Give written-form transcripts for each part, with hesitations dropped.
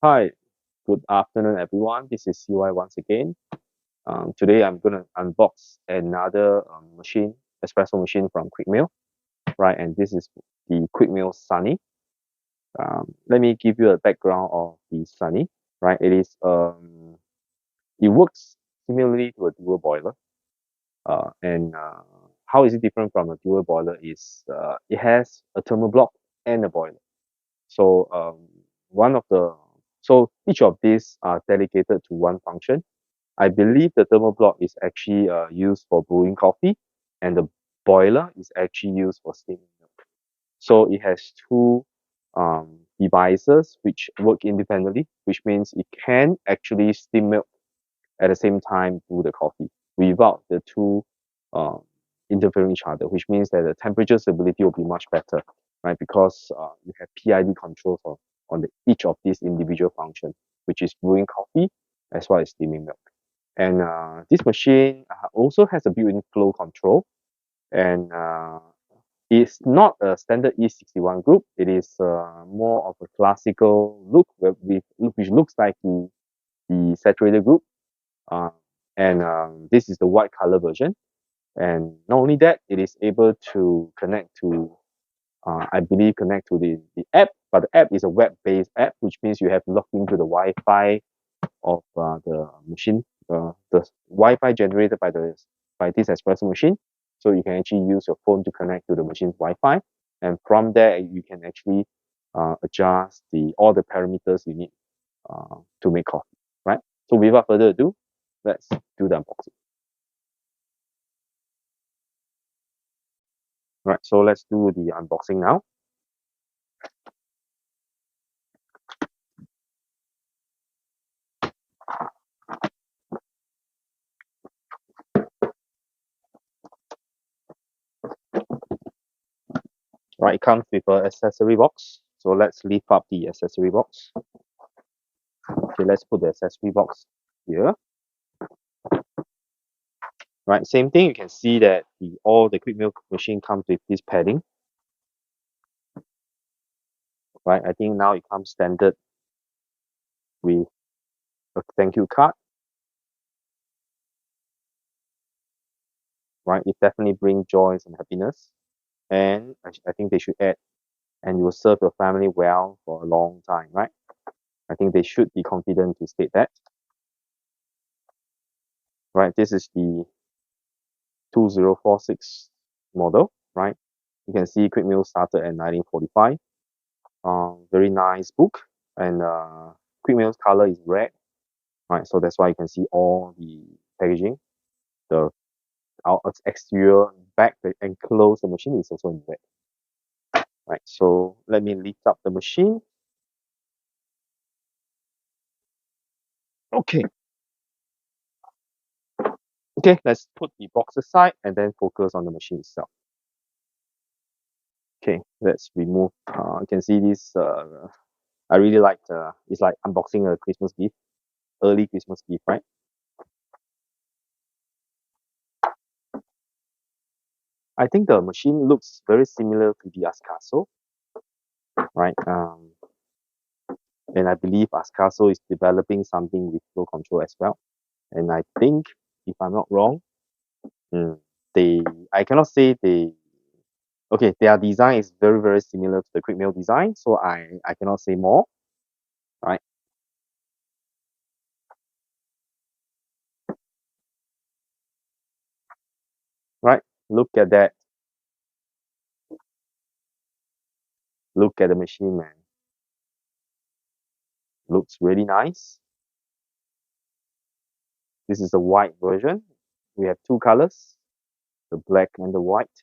Hi, good afternoon, everyone. This is CY once again. Today I'm going to unbox another machine, espresso machine from Quickmill, right? And this is the Quickmill Sunny. Let me give you a background of the Sunny, right? It works similarly to a dual boiler. And how is it different from a dual boiler is it has a thermal block and a boiler. So one of the so each of these are dedicated to one function. I believe the thermal block is actually used for brewing coffee, and the boiler is actually used for steaming milk. So it has two devices which work independently, which means it can actually steam milk at the same time brew the coffee without the two um, interfering each other, which means that the temperature stability will be much better, right? Because you have PID controls on each of these individual functions, which is brewing coffee as well as steaming milk. And this machine also has a built-in flow control, and it's not a standard E61 group. It is more of a classical look, which looks like the saturated group. Uh, and this is the white color version. And not only that, it is able to connect to, I believe, connect to the app. But the app is a web-based app, which means you have to log into the Wi-Fi of the machine, the Wi-Fi generated by this espresso machine. So you can actually use your phone to connect to the machine's Wi-Fi, and from there you can actually adjust all the parameters you need to make coffee, right? So without further ado, let's do the unboxing. Right, so let's do the unboxing now. Right, it comes with an accessory box. So let's lift up the accessory box. Okay, let's put the accessory box here. Right, same thing. You can see that all the quick milk machine comes with this padding. Right, I think now it comes standard with a thank you card. Right, it definitely brings joys and happiness. And I think they should add, and you will serve your family well for a long time, right? I think they should be confident to state that. Right, this is the 2046 model, right? You can see Quick Mill started in 1945. Very nice book, and Quick Mill's color is red, right? So that's why you can see all the packaging. The exterior back and enclose the machine is also in red. Right, so let me lift up the machine. Okay. Okay, let's put the box aside and then focus on the machine itself. Okay, let's remove. You can see this. I really like. It's like unboxing a Christmas gift, early Christmas gift, right? I think the machine looks very similar to the Ascaso, right? And I believe Ascaso is developing something with flow control as well. And I think, if I'm not wrong, mm, they I cannot say they okay, their design is very, very similar to the Quick Mill design, so I cannot say more, right? Right? Look at that. Look at the machine, man. Looks really nice. This is the white version. We have two colors, the black and the white.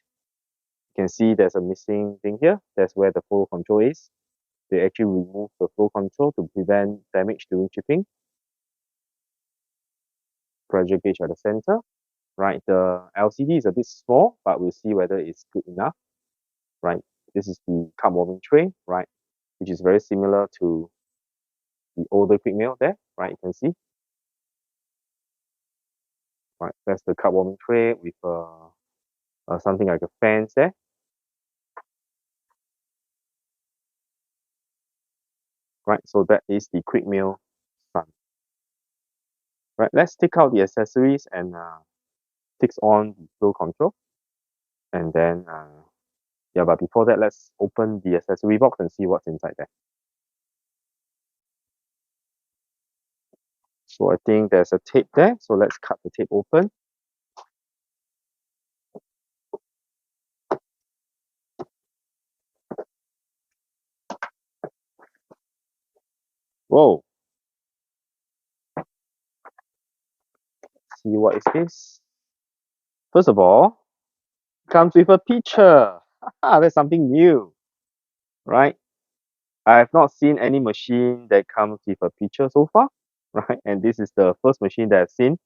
You can see there's a missing thing here. That's where the flow control is. They actually remove the flow control to prevent damage during chipping. Pressure gauge at the center. Right, the LCD is a bit small, but we'll see whether it's good enough. Right, this is the cup warming tray, right, which is very similar to the older quick mill there, right? You can see, right, that's the cup warming tray with something like a fans there. right? So that is the quick mill sun. Right, let's take out the accessories and fix on the flow control. And then, yeah, but before that, let's open the accessory box and see what's inside there. So I think there's a tape there. So let's cut the tape open. Whoa. See what is this? First of all, comes with a pitcher. That's something new, right? I have not seen any machine that comes with a pitcher so far, right? And this is the first machine that I've seen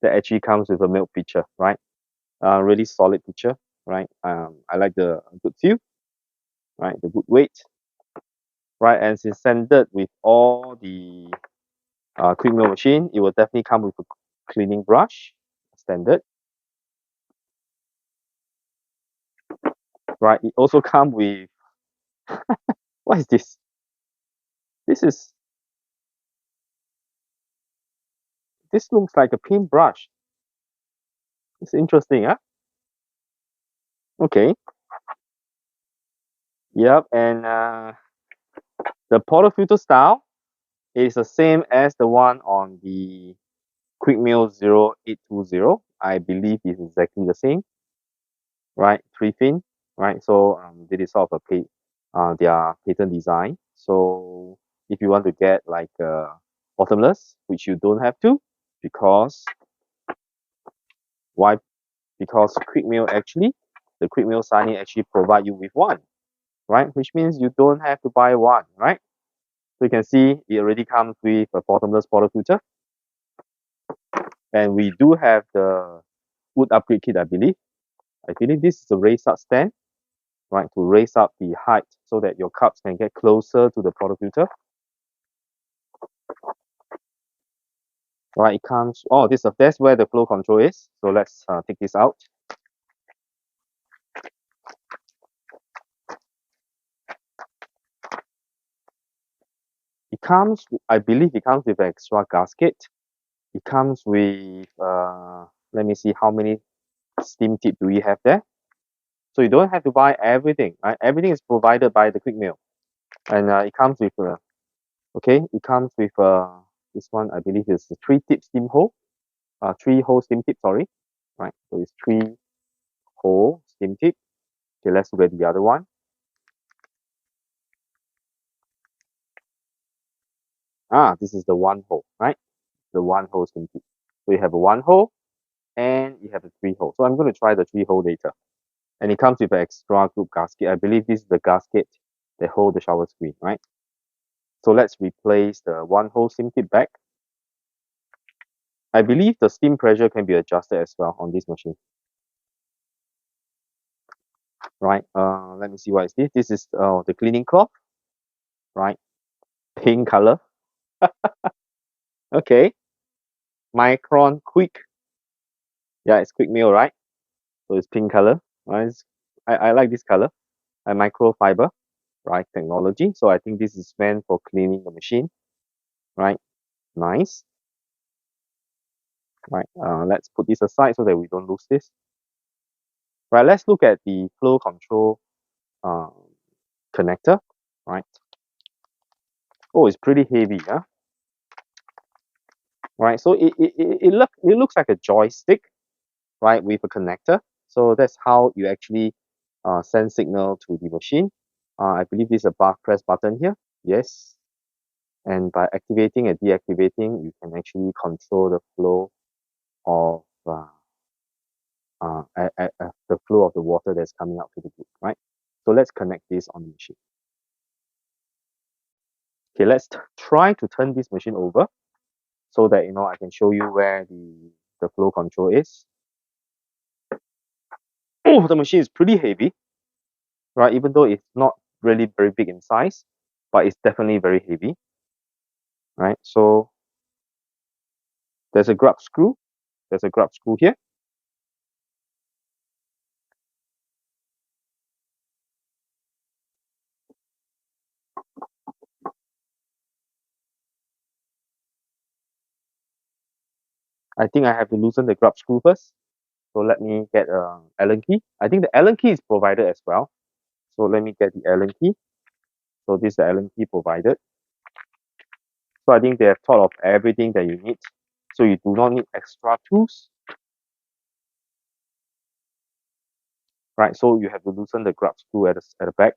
that actually comes with a milk pitcher, right? Really solid pitcher, right? I like the good feel, right? The good weight, right? And since standard with all the quick mill machine, it will definitely come with a cleaning brush, standard, right? It also comes with, what is this? This looks like a paintbrush. It's interesting, huh? Okay. Yep, and the portafilter style is the same as the one on the Quick Mill 0820. I believe it's exactly the same, right? Three fin, right? So this is sort of their patent design. So if you want to get like bottomless, which you don't have to, because why? Because Quick Mill actually, the Quick Mill Sunny actually provide you with one, right? Which means you don't have to buy one, right? So you can see it already comes with a bottomless portafilter. And we do have the wood upgrade kit, I believe. I believe this is a raise up stand, right? To raise up the height so that your cups can get closer to the portafilter. Right, it comes, oh, that's where the flow control is. So let's take this out. It comes, I believe it comes with an extra gasket. It comes with, let me see how many steam tip do we have there. So you don't have to buy everything, right? Everything is provided by the quick mill. And it comes with, okay, it comes with this one, I believe is a 3-tip steam hole. 3-hole steam tip, sorry. Right, so it's 3-hole steam tip. Okay, let's look at the other one. This is the 1-hole, right? The 1-hole steam tip. So you have a 1-hole and you have a 3-hole. So I'm going to try the 3-hole later. And it comes with an extra group gasket. I believe this is the gasket that hold the shower screen, right? So let's replace the 1-hole steam tip back. I believe the steam pressure can be adjusted as well on this machine. Right, let me see what is this. This is the cleaning cloth, right? Pink color. Okay. Micron quick. Yeah, it's quick mill, right? So it's pink color. Right? I like this color. A microfiber, right? Technology. So I think this is meant for cleaning the machine, right? Nice. Right. Let's put this aside so that we don't lose this. Right. Let's look at the flow control connector. Right. Oh, it's pretty heavy, huh? Right. So it looks like a joystick, right, with a connector. So that's how you actually send signal to the machine. I believe this is a press button here. Yes. And by activating and deactivating, you can actually control the flow of the flow of the water that's coming out to the group, right? So let's connect this on the machine. Okay, let's try to turn this machine over so that I can show you where the flow control is. Oh, the machine is pretty heavy, right? Even though it's not really very big in size, but it's definitely very heavy, right? So there's a grub screw. There's a grub screw here. I think I have to loosen the grub screw first. So let me get a Allen key. I think the Allen key is provided as well. So let me get the Allen key. So this is the Allen key provided. So I think they have thought of everything that you need. So you do not need extra tools. Right, so you have to loosen the grub screw at the back.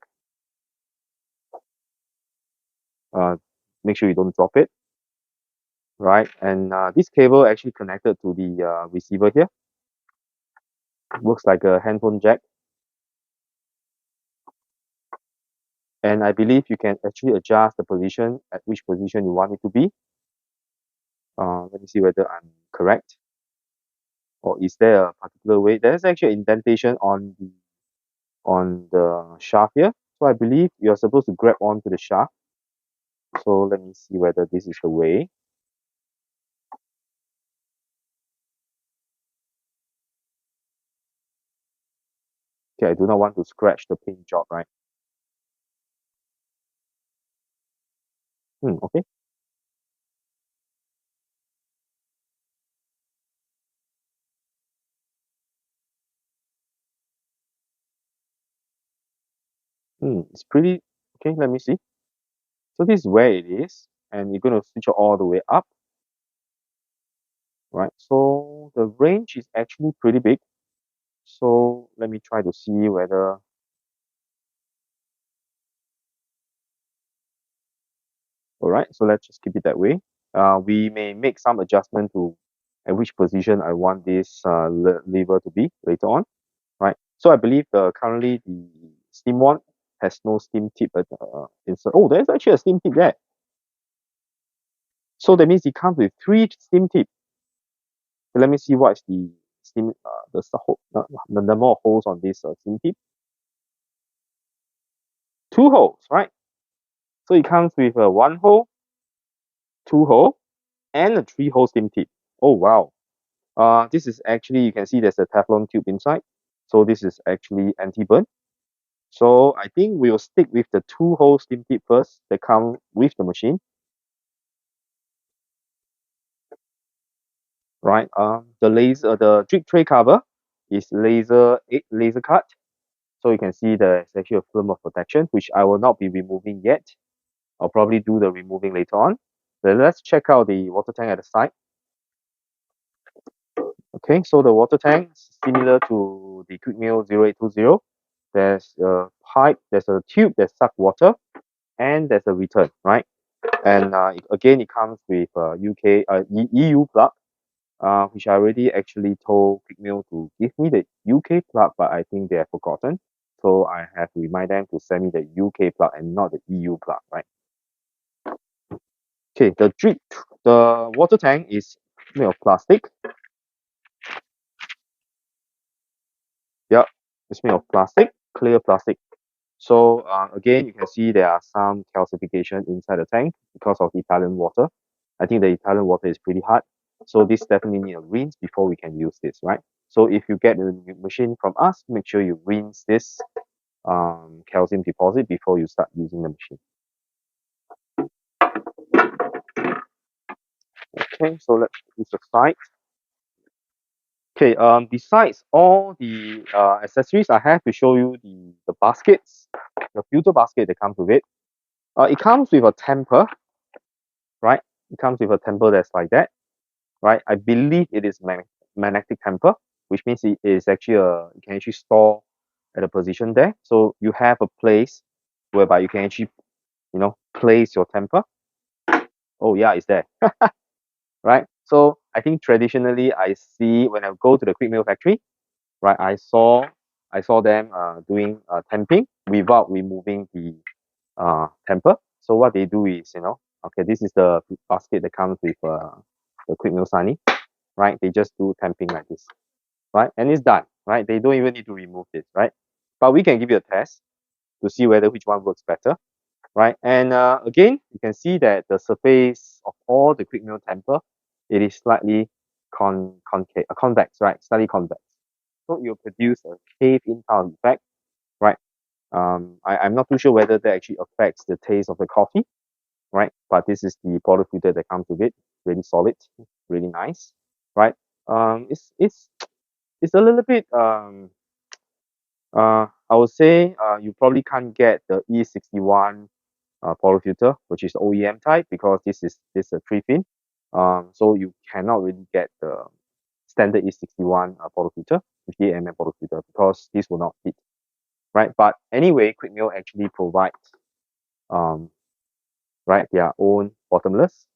Make sure you don't drop it. Right, and this cable actually connected to the receiver here. It looks like a handphone jack. And I believe you can actually adjust the position at which position you want it to be. Let me see whether I'm correct. Or is there a particular way? There's actually indentation on the shaft here. So I believe you're supposed to grab onto the shaft. So let me see whether this is the way. Okay, I do not want to scratch the paint job, right? Okay. It's pretty okay. Let me see. So this is where it is, and you're going to switch it all the way up, right? So the range is actually pretty big. So let me try to see whether. All right, so let's just keep it that way. We may make some adjustment to at which position I want this lever to be later on, right? So I believe currently the steam one has no steam tip inside. Oh, there's actually a steam tip there. So that means it comes with 3 steam tips. So let me see what is the steam the number of holes on this steam tip. 2 holes, right? So it comes with a 1 hole, 2 hole, and a 3 hole steam tip. Oh wow. This is actually, you can see there's a Teflon tube inside. So this is actually anti-burn. So I think we'll stick with the 2 hole steam tip first that come with the machine. Right. The drip tray cover is laser cut. So you can see there's actually a film of protection, which I will not be removing yet. I'll probably do the removing later on. Then let's check out the water tank at the side. Okay, so the water tank is similar to the Quick Meal 0820. There's a pipe, there's a tube that sucks water, and there's a return, right? And again, it comes with EU plug, which I already actually told Quick Meal to give me the UK plug, but I think they have forgotten. So I have to remind them to send me the UK plug and not the EU plug, right? Okay, the water tank is made of plastic. Yep, it's made of plastic, clear plastic. So again, you can see there are some calcification inside the tank because of the Italian water. I think the Italian water is pretty hard. So this definitely need a rinse before we can use this, right? So if you get the machine from us, make sure you rinse this calcium deposit before you start using the machine. Okay, so let's put this aside. Okay, besides all the accessories, I have to show you the baskets, the filter basket that comes with it. It comes with a temper, right? It comes with a temper that's like that, right? I believe it is magnetic temper, which means it is actually you can actually store at a position there. So you have a place whereby you can actually, place your temper. Oh yeah, it's there, right? So I think traditionally I see when I go to the quick meal factory, right? I saw them doing temping without removing the temper. So what they do is, okay, this is the basket that comes with the quick meal sunny, right? They just do temping like this, right? And it's done, right? They don't even need to remove this, right? But we can give you a test to see whether which one works better, right? And again, you can see that the surface of all the quick meal temper, it is slightly convex, right? Slightly convex. So it will produce a cave-in kind of effect, right? I'm not too sure whether that actually affects the taste of the coffee, right? But this is the portafilter that comes with it, really solid, really nice, right? It's a little bit I would say you probably can't get the E61 portafilter, which is OEM type, because this is a 3-fin. So you cannot really get the standard E61 portafilter, 58 portafilter, because this will not fit, right? But anyway, Quick Mill actually provides um, right, their own bottomless.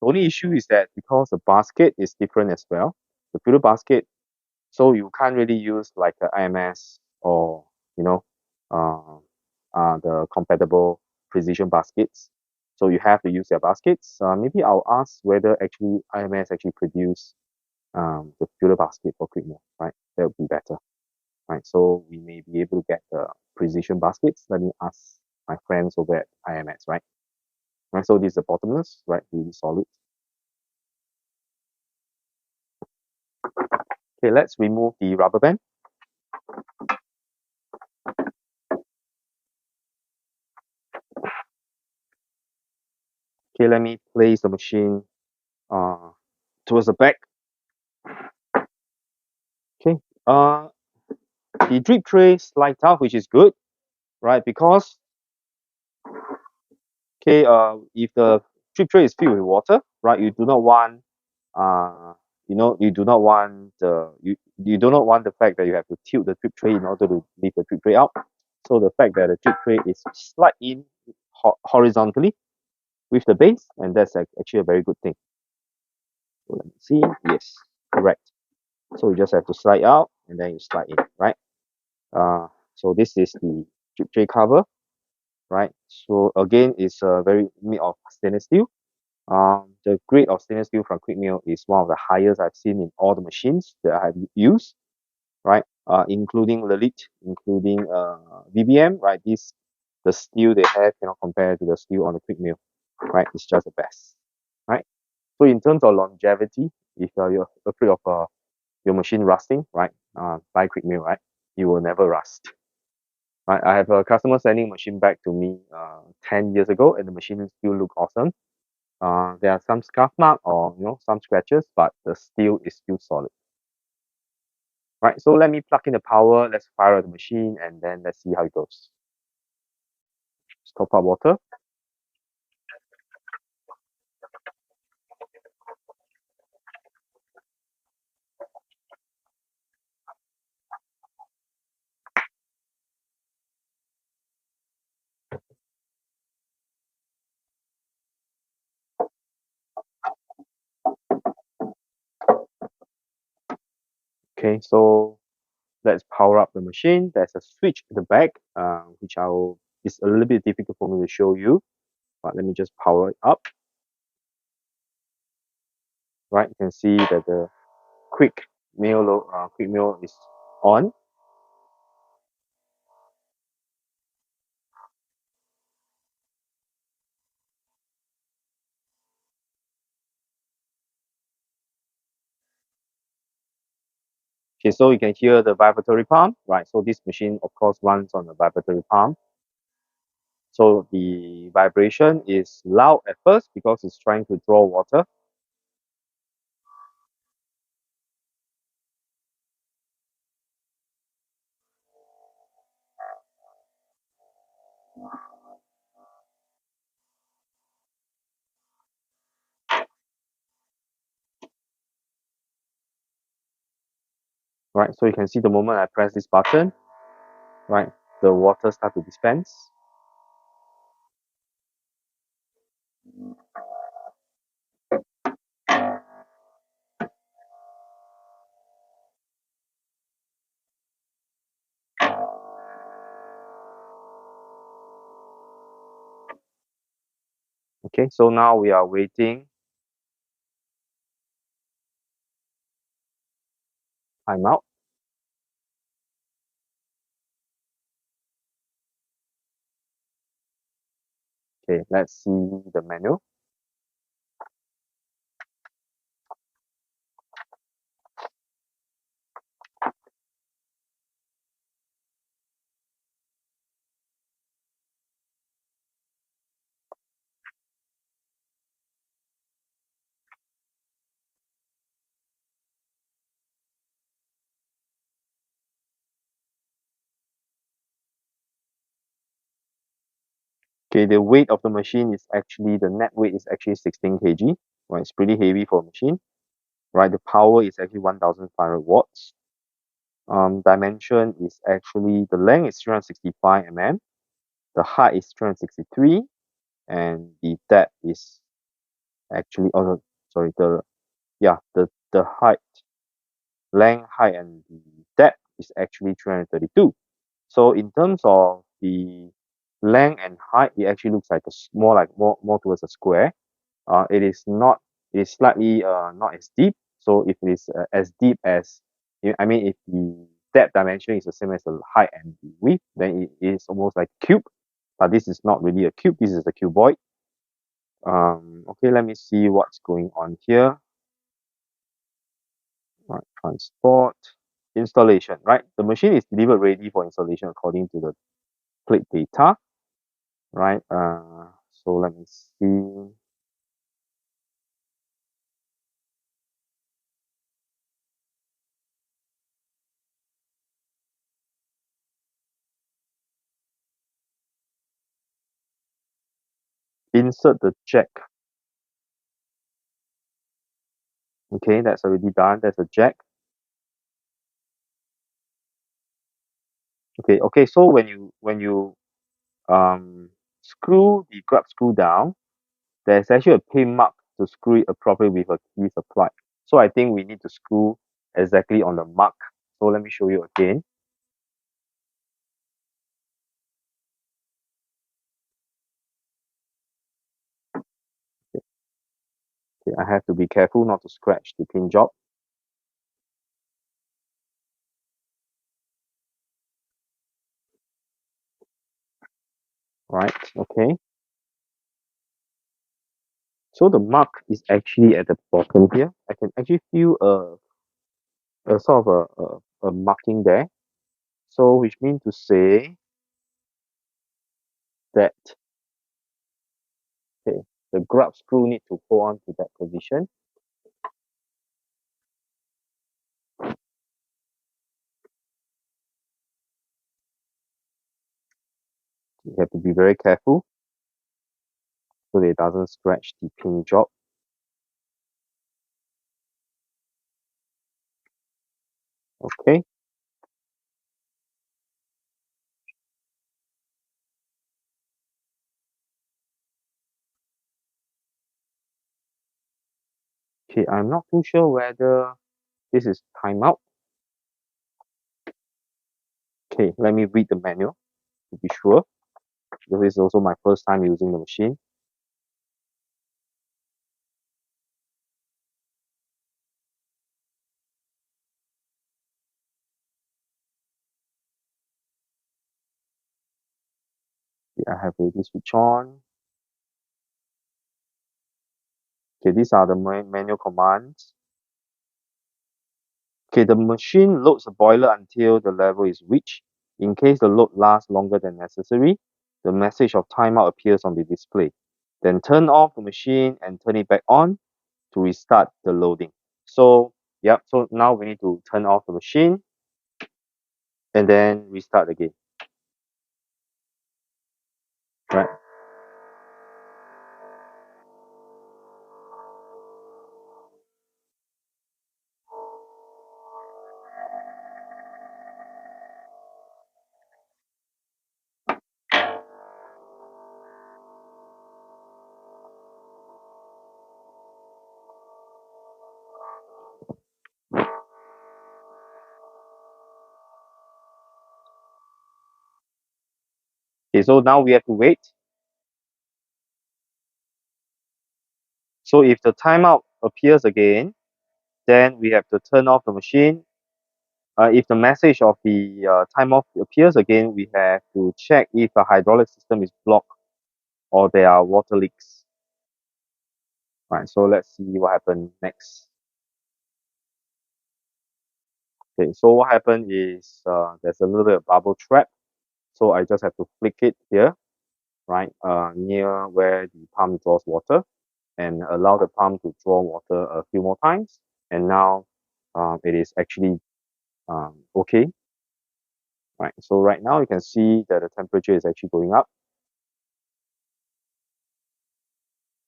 The only issue is that because the basket is different as well, the filter basket, so you can't really use like a IMS or you know uh, the compatible precision baskets. So you have to use their baskets. Maybe I'll ask whether actually IMS actually produce the filter basket for Quick Mill, right? That would be better, right? So we may be able to get the precision baskets. Let me ask my friends over at IMS, right? Right. So this is the bottomless, right? Really solid. Okay, let's remove the rubber band. Okay, let me place the machine uh towards the back. Okay. The drip tray slides out, which is good, right? Because okay, if the drip tray is filled with water, right, you do not want you do not want you do not want the fact that you have to tilt the drip tray in order to leave the drip tray out. So the fact that the drip tray is slide in horizontally with the base, and that's actually a very good thing. So let me see. Yes, correct. So you just have to slide out and then you slide in, right? So this is the drip tray cover, right? So again, it's very made of stainless steel. The grade of stainless steel from Quick Mill is one of the highest I've seen in all the machines that I have used, right? Including Lelit, including VBM, right? The steel they have cannot compare to the steel on the Quick Mill, right? It's just the best, right? So in terms of longevity, if you're afraid of your machine rusting, right? Buy Quick Mill, right? You will never rust. Right? I have a customer sending machine back to me 10 years ago, and the machine still look awesome. There are some scuff mark or some scratches, but the steel is still solid. Right, so let me plug in the power. Let's fire the machine, and then let's see how it goes. Just top up water. Okay, so let's power up the machine. There's a switch at the back, which it's a little bit difficult for me to show you, but let me just power it up. Right, you can see that the quick mill is on. Okay, so you can hear the vibratory pump, right? So this machine, of course, runs on a vibratory pump. So the vibration is loud at first because it's trying to draw water. Right, so you can see the moment I press this button, right, the water start to dispense. Okay, so now we are waiting timeout. Okay, let's see the menu. Okay, the weight of the machine is actually, the net weight is actually 16 kg, right? It's pretty heavy for a machine, right? The power is actually 1500 watts. Dimension is actually, the length is 365 mm, the height is 363, and the depth is actually, oh no, sorry, the height, length, height, and the depth is actually 332. So in terms of the length and height, it actually looks like more towards a square. It is not, it is slightly not as deep. So if it is as deep as, I mean, if the depth dimension is the same as the height and the width, then it is almost like a cube. But this is not really a cube. This is a cuboid. Okay, let me see what's going on here. Right, transport, installation. Right, the machine is delivered ready for installation according to the plate data. Right. So let me see. Insert the jack. Okay, that's already done. That's a jack. Okay. So when you screw the grub screw down, there's actually a pin mark to screw it appropriately with a key applied. So I think we need to screw exactly on the mark. So let me show you again. Okay, I have to be careful not to scratch the pin job. Right. Okay. So the mark is actually at the bottom here. I can actually feel a sort of a marking there. So which means to say that, okay, the grub screw need to hold on to that position. You have to be very careful so that it doesn't scratch the pin job. Okay. Okay, I'm not too sure whether this is timeout. Okay, let me read the manual to be sure. This is also my first time using the machine. Okay, I have already switch on. Okay, these are the manual commands. Okay, the machine loads the boiler until the level is reached. In case the load lasts longer than necessary, the message of timeout appears on the display. Then turn off the machine and turn it back on to restart the loading. So, yep, so now we need to turn off the machine and then restart again. Right. Okay, so now we have to wait. So if the timeout appears again, then we have to turn off the machine. If the message of the time off appears again, we have to check if the hydraulic system is blocked or there are water leaks. Right, so let's see what happened next. Okay, so what happened is there's a little bit of bubble trap. So I just have to flick it here, right, near where the pump draws water, and allow the pump to draw water a few more times. And now it is actually okay. Right, so right now you can see that the temperature is actually going up.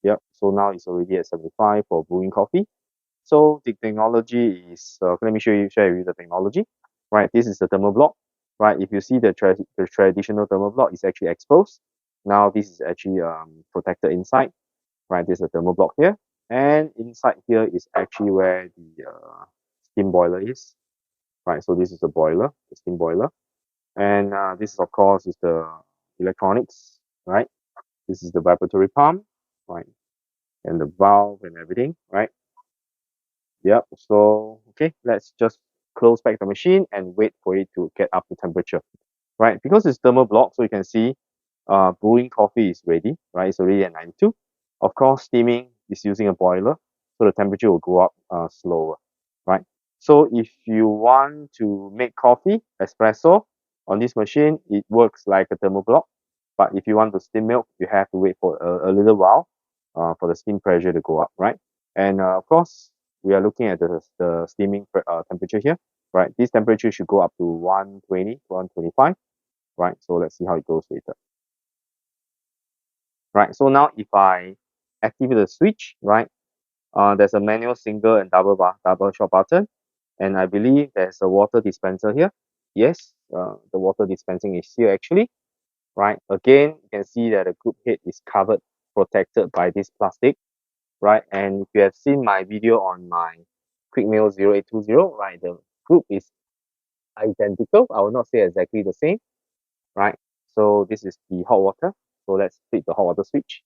Yep. So now it's already at 75 for brewing coffee. So the technology is, let me share with you the technology. Right, this is the thermal block. Right, if you see the traditional thermal block is actually exposed. Now this is actually protected inside. Right, this is the thermal block here, and inside here is actually where the steam boiler is. Right, so this is the boiler, the steam boiler, and this of course is the electronics. Right, this is the vibratory pump. Right, and the valve and everything. Right. Yep. So, okay, let's just close back the machine and wait for it to get up to temperature, right? Because it's thermal block, so you can see brewing coffee is ready, right? It's already at 92. Of course, steaming is using a boiler, so the temperature will go up slower, right? So if you want to make coffee, espresso, on this machine, it works like a thermal block. But if you want to steam milk, you have to wait for a little while for the steam pressure to go up, right? And of course, we are looking at the steaming temperature here, right? This temperature should go up to 120 to 125, right? So let's see how it goes later. Right, so now if I activate the switch, right, there's a manual single and double shot button, and I believe there's a water dispenser here. Yes, the water dispensing is here actually, right? Again, you can see that the group head is covered, protected by this plastic, right? And if you have seen my video on my quick mail 0820, right, the group is identical. I will not say exactly the same, right? So this is the hot water. So let's flip the hot water switch.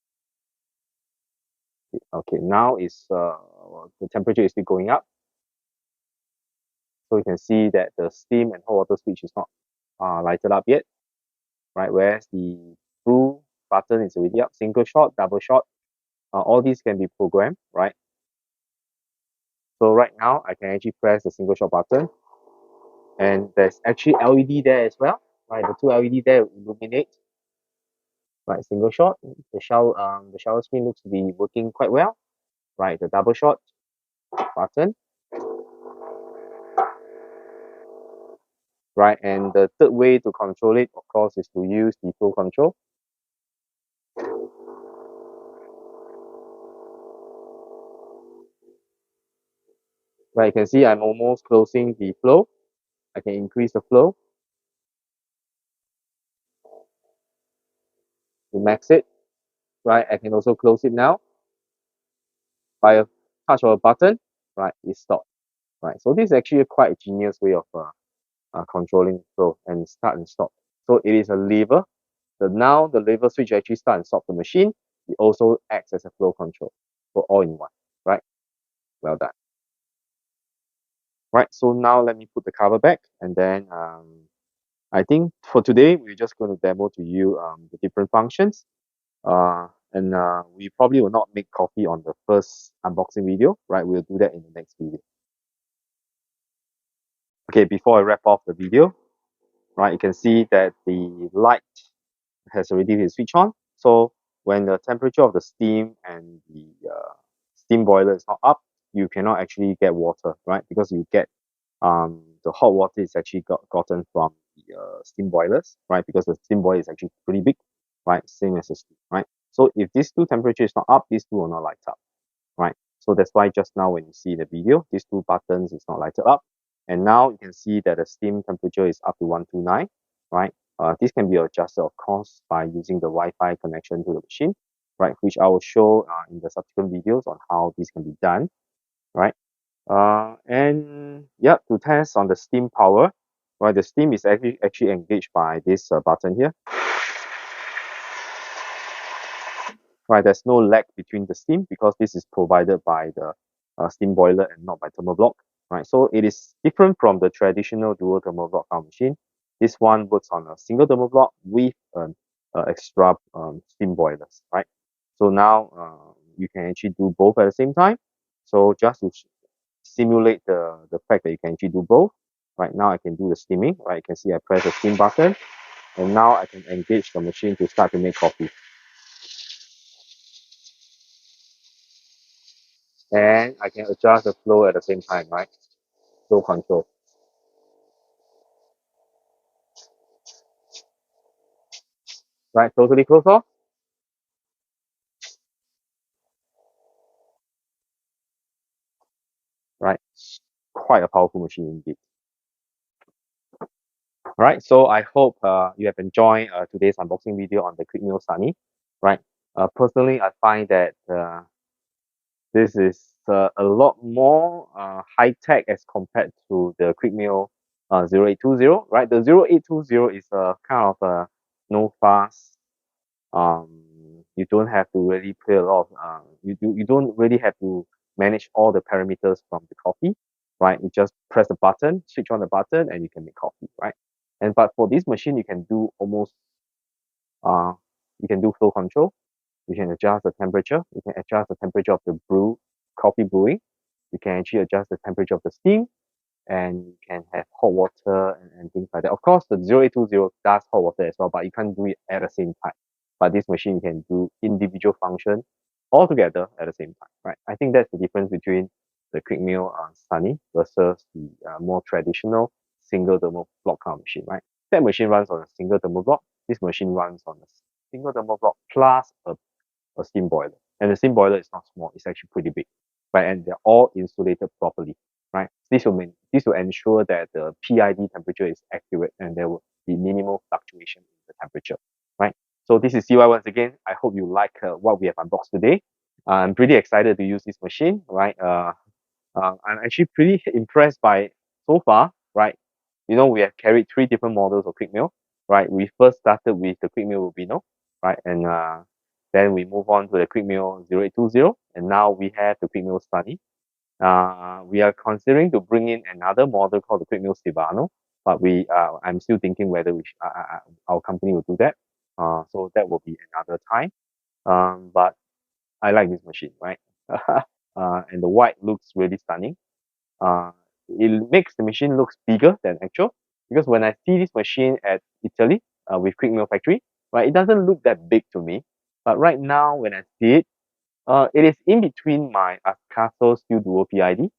Okay, now is the temperature is still going up. So you can see that the steam and hot water switch is not lighted up yet, right? Whereas the brew button is already up, single shot, double shot. All these can be programmed, right? So right now I can actually press the single shot button, and there's actually LED there as well, right? The two LED there illuminate, right? Single shot, the shower screen looks to be working quite well, right? The double shot button, right? And the third way to control it, of course, is to use the flow control. Right, you can see I'm almost closing the flow. I can increase the flow to max it. Right, I can also close it now by a touch of a button. Right, it stopped. Right, so this is actually a quite genius way of controlling flow and start and stop. So it is a lever. Now the lever switch actually start and stop the machine. It also acts as a flow control. So all in one. Right, well done. Right, so now let me put the cover back, and then I think for today we're just going to demo to you the different functions. And we probably will not make coffee on the first unboxing video, right? We'll do that in the next video. Okay, before I wrap off the video, right, you can see that the light has already been switched on. So when the temperature of the steam and the steam boiler is not up, you cannot actually get water, right? Because you get the hot water is actually gotten from the steam boilers, right? Because the steam boiler is actually pretty big, right? Same as the steam, right? So if these two temperature is not up, these two will not light up, right? So that's why just now when you see the video, these two buttons is not lighted up. And now you can see that the steam temperature is up to 129, right? This can be adjusted, of course, by using the Wi-Fi connection to the machine, right? Which I will show in the subsequent videos on how this can be done, right? And yeah, to test on the steam power, right? The steam is actually engaged by this button here, right? There's no lag between the steam because this is provided by the steam boiler and not by thermal block, right? So it is different from the traditional dual thermal block power machine. This one works on a single thermal block with an extra steam boilers, right? So now you can actually do both at the same time. So just to simulate the fact that you can actually do both, right now I can do the steaming, right? You can see I press the steam button, and now I can engage the machine to start to make coffee. And I can adjust the flow at the same time, right? Flow control. Right, totally close off. quite a powerful machine indeed. Alright, so I hope you have enjoyed today's unboxing video on the Quick Mill Sunny. Right, personally, I find that this is a lot more high tech as compared to the Quick Mill 0820. Right, the 0820 is a kind of a no fuss. You don't have to really play a lot of you don't really have to manage all the parameters from the coffee, right? You just press the button, switch on the button, and you can make coffee, right? And but for this machine, you can do almost uh you can do flow control, you can adjust the temperature, you can adjust the temperature of the coffee brewing, you can actually adjust the temperature of the steam, and you can have hot water and things like that. Of course, the 0820 does hot water as well, but you can't do it at the same time. But this machine can do individual function all together at the same time, right? I think that's the difference between the Quick Mill Sunny versus the more traditional single thermal block kind of machine, right? That machine runs on a single thermal block. This machine runs on a single thermal block plus a steam boiler. And the steam boiler is not small, it's actually pretty big, right? And they're all insulated properly, right? This will ensure that the PID temperature is accurate and there will be minimal fluctuation in the temperature, right? So this is CY once again. I hope you like what we have unboxed today. I'm pretty excited to use this machine, right? I'm actually pretty impressed by so far, right? You know, we have carried 3 different models of Quick Mill, right? We first started with the Quick Mill Rubino, right? And then we move on to the Quick Mill 0820, and now we have the Quick Mill Sunny. We are considering to bring in another model called the Quick Mill Stevano, but I'm still thinking whether our company will do that. So that will be another time. But I like this machine, right? And the white looks really stunning. Uh, it makes the machine looks bigger than actual, because when I see this machine at Italy with Quick Mill Factory, right, it doesn't look that big to me. But right now, when I see it is in between my Ascaso Steel Duo PID.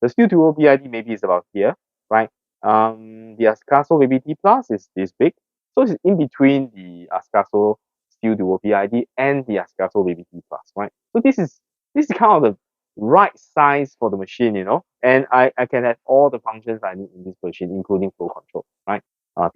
The Steel Duo PID maybe is about here, right? The Ascaso Baby T Plus is this big, so it's in between the Ascaso Steel Duo PID and the Ascaso Baby T Plus, right? So this is kind of the right size for the machine, you know, and I can have all the functions I need in this machine, including flow control, right?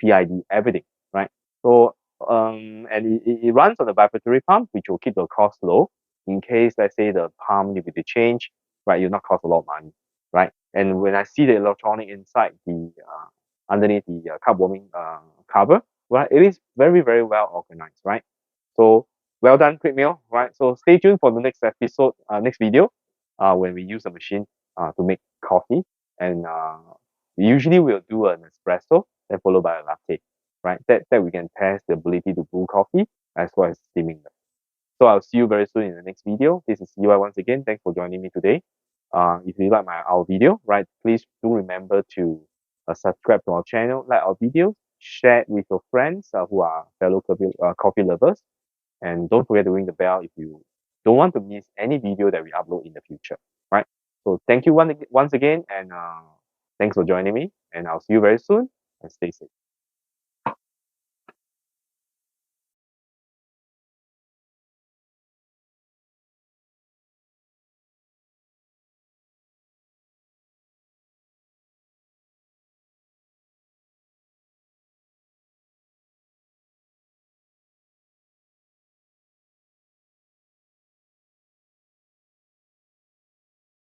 PID, everything, right? So and it runs on a vibratory pump, which will keep the cost low in case, let's say, the pump need to be changed, right? You'll not cost a lot of money, right? And when I see the electronic inside the underneath the carb warming cover, right, it is very, very well organized, right? So well done, Quick Mill, right? So stay tuned for the next episode, next video, when we use the machine to make coffee, and usually we'll do an espresso, then followed by a latte, right? That we can test the ability to brew coffee as well as steaming them. So I'll see you very soon in the next video. This is UI once again. Thanks for joining me today. If you like our video, right, please do remember to subscribe to our channel, like our videos, share it with your friends who are fellow coffee lovers, and don't forget to ring the bell if you don't want to miss any video that we upload in the future, right? So thank you once again, and thanks for joining me, and I'll see you very soon, and stay safe.